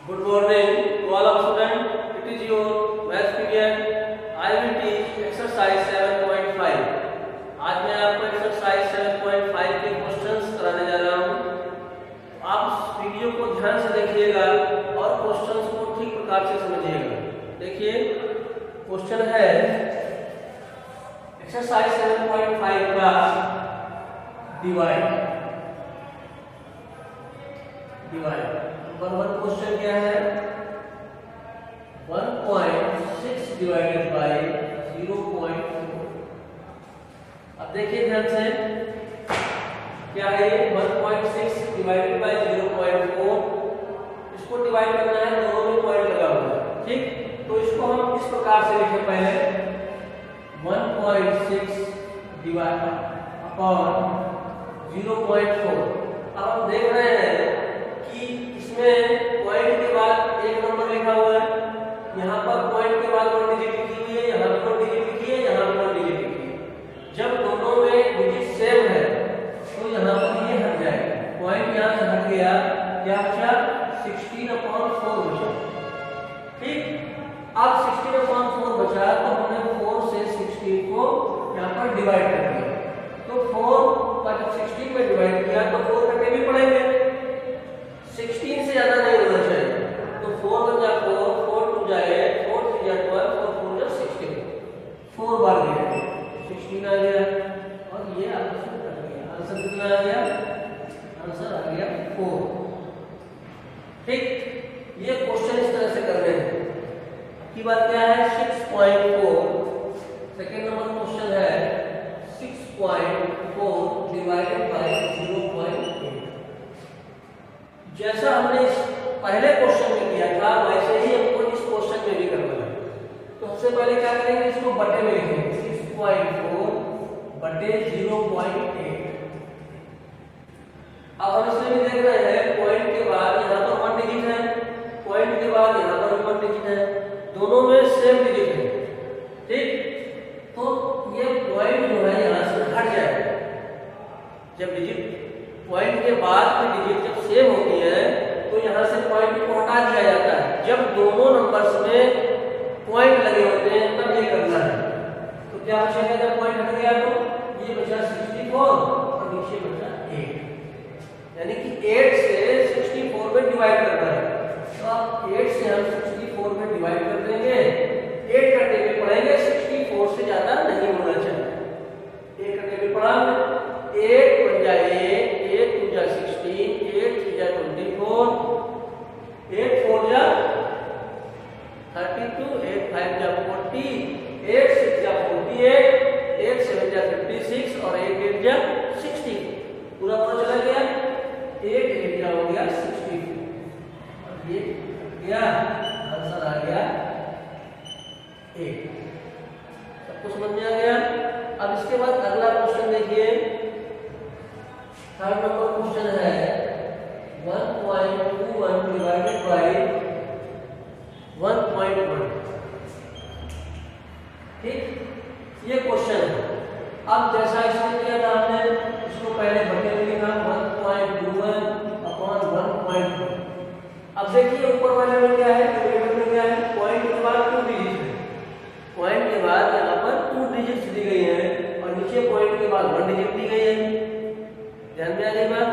Good morning to all of students. It is your math period. I will teach exercise 7.5. आज मैं आपको exercise 7.5 के questions कराने जा रहा हूँ। आप वीडियो को ध्यान से देखिएगा और क्वेश्चंस को ठीक प्रकार से समझिएगा। देखिए क्वेश्चन है एक्सरसाइज 7.5 का डिवाइड। नंबर 1 क्वेश्चन क्या है? 1.6 डिवाइडेड बाय 0.4। अब देखिए ध्यान से, क्या है ये 1.6 डिवाइडेड बाय 0.4। इसको डिवाइड करना है, दोनों में पॉइंट लगा हुआ है, ठीक। तो इसको हम इस प्रकार से लिखें, पहले 1.6 डिवाइड अपॉन 0.4। अब हम देख रहे हैं कि इसमें पॉइंट के बाद एक नंबर लिखा हुआ है, यहाँ पर पॉइंट के बाद 1 डिजिट लिखी हुई है, यहाँ पर 1 डिजिट लिखी है, यहाँ पर 1 डिजिट लिखी है। जब दोनों में डिजिट सेम है तो यहाँ पर ये हट जाएगा, पॉइंट यहाँ से हट गया, क्या बचा? 16/4 बचा, ठीक। अब 16/4 बचा तो हमने 4 से 16 को यहाँ पर डिवाइड कर दिया। तो 4 का जब 16 में डिवाइड किया तो 4 कटे भी पड़ेंगे, 16 से ज्यादा नहीं होना चाहिए। तो 4 बन जा 4, 4 2 जाए 4 3 जा 12, 4 4 जा 16, 4 बार गया 16 आ गया और ये आंसर आ गया। आंसर कितना आ गया? आंसर आ गया 4, ठीक। ये क्वेश्चन इस तरह से कर रहे हैं। की बात क्या है? 6.4 सेकंड नंबर क्वेश्चन है 6.4 डिवाइडेड बाय 0.8। जैसा हमने इस पहले क्वेश्चन में किया था वैसे ही हमको इस क्वेश्चन में भी करना है। तो सबसे पहले क्या करेंगे? इसको बटे में लिखेंगे, 6.4 बटे 0.8। अब हम इसमें भी देख रहे हैं पॉइंट के बाद यहाँ पर 1 डिजिट है, पॉइंट के बाद यहाँ पर 1 डिजिट है, दोनों में सेम डिजिट है, ठीक। तो ये पॉइंट जो है यहाँ से हट जाएगा। जब डिजिट पॉइंट के बाद की डिजिट जब सेम होती है तो यहाँ से पॉइंट को हटा दिया जाता है। जब दोनों नंबर्स में पॉइंट लगे होते हैं तब ये करना है। तो क्या बचेगा? जब पॉइंट हट गया तो ये बचा 64 और नीचे बचा 8, यानी कि 8 से 64 में डिवाइड करना है। तो अब 8 से हम 64 में डिवाइड कर देंगे, 8 कटे भी पड़ेंगे, 64 से ज्यादा नहीं होना चाहिए। 8 कटे भी पड़ा, 8 बन जाए 8 2 जा 16, 8 3 जा 24, 8 4 जा 32, 8 5 जा 40, 8 6 जा 48, 8 7 जा 56 और 8 8 जा 60। पूरा पूरा चला गया, 8 8 जा हो गया 64 और ये क्या आंसर आ गया 8। सबको समझ में आ गया? अब इसके बाद अगला क्वेश्चन देखिए, थर्ड नंबर क्वेश्चन है 1.21 डिवाइडेड बाय 1.1, ठीक। ये क्वेश्चन है। अब जैसा इसमें किया था हमने, इसको पहले बटे में लिखा 1.21 अपॉन 1.1। अब देखिए ऊपर वाले में क्या है, न्यूमरेटर में क्या है? पॉइंट के बाद 2 डिजिट है, पॉइंट के बाद यहाँ पर 2 डिजिट्स दी गई है और नीचे पॉइंट के बाद 1 डिजिट दी गई है। ध्यान में आ गई बात?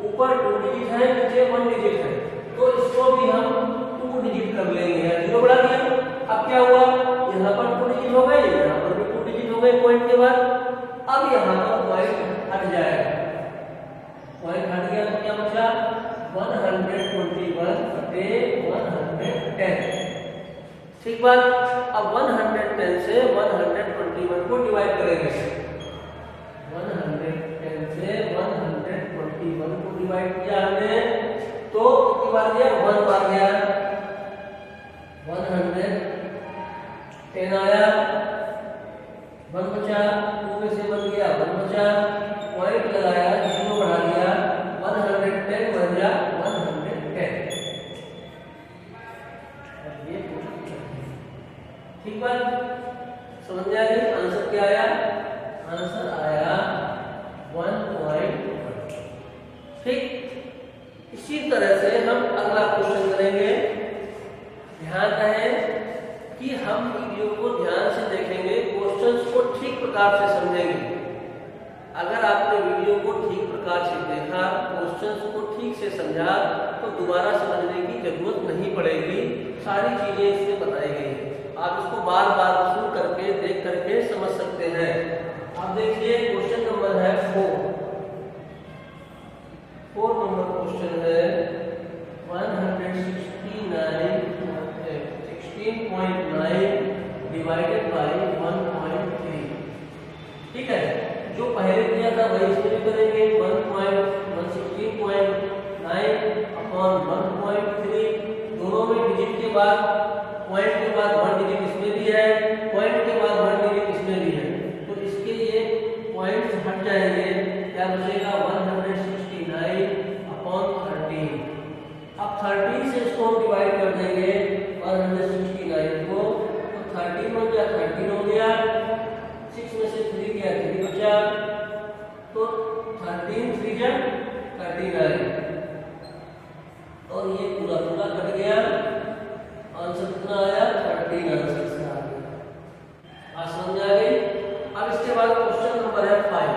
ऊपर 2 डिजिट है, नीचे 1 डिजिट है, तो इसको भी हम 2 डिजिट कर लेंगे, 0 बढ़ा दिया। अब क्या हुआ? यहाँ पर 2 डिजिट हो गए, यहाँ पर भी 2 डिजिट हो गए पॉइंट के बाद। अब यहाँ पर पॉइंट हट जाएगा, पॉइंट हट गया तो क्या बचा? 121 बटे 110, ठीक बात। अब 110 से 121 को डिवाइड करेंगे, 110 से 121 को डिवाइड किया हमने तो कितनी बार गया? 1 बार गया, 110 आया, 1 बचा, 2 में से 1 गया, 1 बचा, पॉइंट लगाया, 0 बढ़ा दिया, 110 बन गया 110। ये ठीक बात समझ में आ गई? आंसर क्या आया? आंसर आया 1.1, ठीक। इसी तरह से हम अगला क्वेश्चन करेंगे। ध्यान रहे कि हम वीडियो को ध्यान से देखेंगे, क्वेश्चंस को ठीक प्रकार से समझेंगे। अगर आपने वीडियो को ठीक प्रकार से देखा, क्वेश्चंस को ठीक से समझा, तो दोबारा समझने की जरूरत नहीं पड़ेगी। सारी चीजें इसमें बताई गई हैं। आप इसको बार बार सुन करके, देख करके समझ सकते हैं। अब देखिए क्वेश्चन नंबर है 4 नंबर क्वेश्चन है 16.9 डिवाइडेड बाय 1.3। ठीक है, जो पहले दिया था वही इसमें भी करेंगे। 1.16.9 अपॉन 1.3, दोनों में डिजिट के बाद, पॉइंट के बाद 1 डिजिट इसमें भी है, पॉइंट के बाद 1 डिजिट इसमें भी है, तो इसके ये पॉइंट्स हट जाएंगे। क्या बचेगा? 169 अपॉन 13। अब 13 से इसको हम डिवाइड कर देंगे 169 को, तो 13 हो गया, 13 हो गया, 6 में से 3 गया, 3 बचा, तो 13 3 जा 39, और ये पूरा पूरा कट गया। आंसर कितना आया? 13 आंसर से आ गया। आज समझ आ गई। अब इसके बाद क्वेश्चन नंबर है 5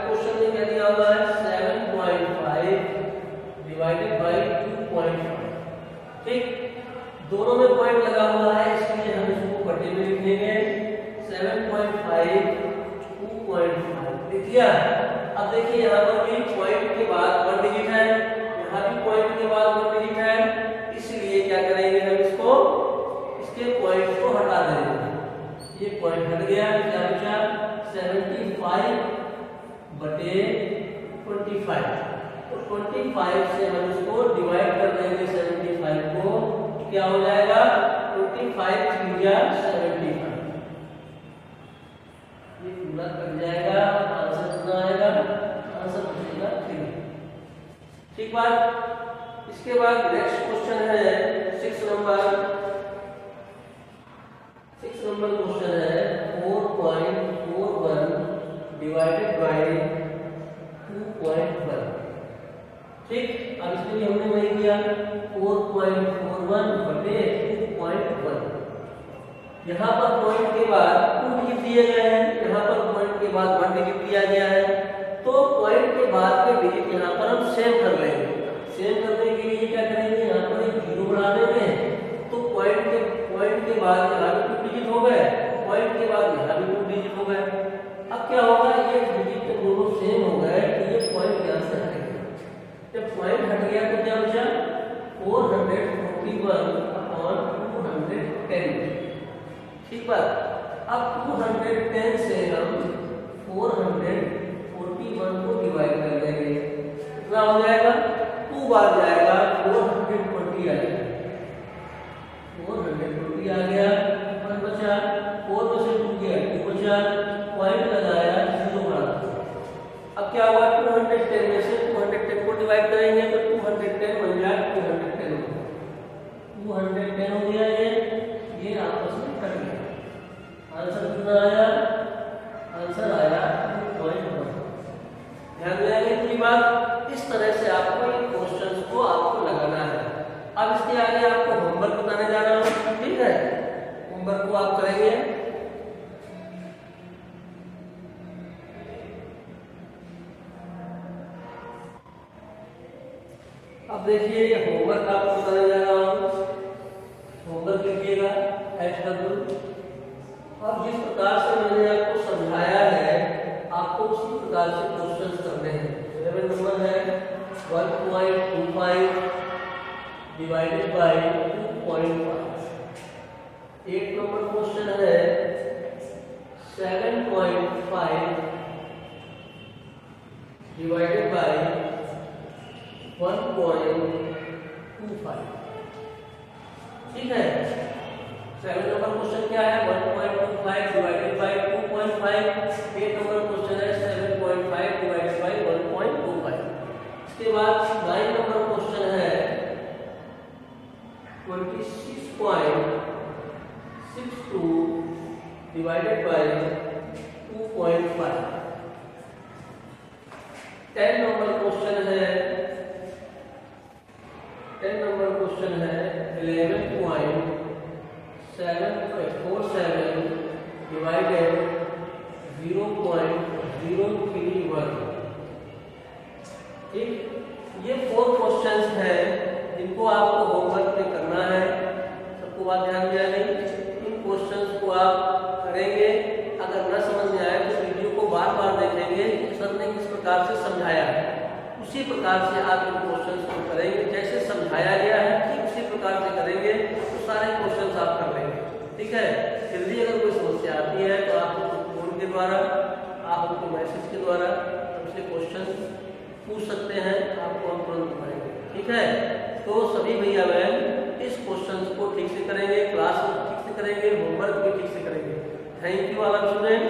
क्वेश्चन में क्या दिया हुआ है? 7.5 डिवाइडेड बाय 2.5। ठीक, दोनों में पॉइंट लगा हुआ है, इसलिए हम इसको बटे में लिख लेंगे। 7.5 2.5 लिख दिया। अब देखिए यहाँ पर भी पॉइंट के बाद 1 डिजिट है, यहाँ भी पॉइंट के बाद 1 डिजिट है, इसलिए क्या करेंगे हम इसको, इसके पॉइंट को हटा देंगे। ये पॉइंट हट गया, क्या बचा? 75 बटे 25। तो 25 से हम इसको डिवाइड कर देंगे 75 को, क्या हो जाएगा? 25 3 जा 75, ये पूरा कट जाएगा। आंसर कितना आएगा? आंसर बचेगा 3। ठीक बात। इसके बाद नेक्स्ट क्वेश्चन है 6 नंबर क्वेश्चन है 4.41 डिवाइडेड बाय 2.1। ठीक, अब इसमें भी हमने वही किया, 4.41 बटे 2.1। यहाँ पर पॉइंट के बाद 2 डिजिट दिए गए हैं, यहाँ पर पॉइंट के बाद 1 डिजिट दिया गया है, तो पॉइंट के बाद के डिजिट यहाँ पर हम सेम कर लेंगे। सेम करने के लिए क्या करेंगे? यहाँ पर एक 0 बढ़ा देंगे, तो पॉइंट के बाद यहाँ भी 2 डिजिट हो गए, पॉइंट के बाद यहाँ भी 2 डिजिट हो गए। अब क्या होगा? ये डिजिट दोनों सेम हो गए, तो ये पॉइंट यहाँ से हटेगा। जब पॉइंट हट गया तो क्या बचा? 441 अपॉन 210। ठीक बात। अब 210 से हम 441 को डिवाइड कर देंगे, कितना हो जाएगा? 2 बार जाएगा, 420 आ जाएगा, 420 आ गया। 1 बचा, 4 में से 2 गया, 2 बचा, पॉइंट लगाया, 0 बढ़ा। अब क्या हुआ? 210 में से 210 को डिवाइड करेंगे तो 210 बन जाए, 210 हो गया। ये आपस में कट गया। आंसर कितना आया? आंसर आया 2.1। ध्यान देंगे पूरी बात। इस तरह से आपको इन क्वेश्चंस को आपको लगाना है। अब इसके आगे आपको होमवर्क बताने जा रहा हूँ। ठीक है, होमवर्क को आप करेंगे। अब देखिए ये होमवर्क आपको बताने जा रहा हूँ। होमवर्क लिखिएगा HW। अब जिस प्रकार से मैंने आपको समझाया है, आपको उसी प्रकार से क्वेश्चंस करने हैं। 7 नंबर है 1.25 डिवाइडेड बाय 2.5। 8 नंबर क्वेश्चन है 7.5 डिवाइडेड बाय 1.25। ठीक है, 7 नंबर क्वेश्चन क्या है? 1.25 डिवाइडेड बाय 2.5। 8 नंबर क्वेश्चन है 7.5 डिवाइडेड बाय 1.25। इसके बाद 9 नंबर क्वेश्चन है 26.62 डिवाइडेड बाय 2.5। 10 नंबर क्वेश्चन है 11.747 डिवाइडेड 0.031। ठीक, ये 4 क्वेश्चंस हैं जिनको आपको होमवर्क में करना है। सबको बात ध्यान में आ गई? इन क्वेश्चंस को आप करेंगे। अगर न समझ में आए तो वीडियो को बार बार देखेंगे, सर ने किस प्रकार से समझाया है उसी प्रकार से आप इन क्वेश्चंस को करेंगे। जैसे समझाया गया है ठीक उसी प्रकार से करेंगे तो सारे क्वेश्चंस आप कर लेंगे। ठीक है, फिर भी अगर कोई समस्या आती है तो आप फोन के द्वारा, आप उनको मैसेज के द्वारा हमसे क्वेश्चन पूछ सकते हैं, आपको हम तुरंत बताएंगे। ठीक है, तो सभी भैया बहन इस क्वेश्चंस को ठीक से करेंगे, क्लास ठीक से करेंगे, होमवर्क भी ठीक से करेंगे। Thank you all student.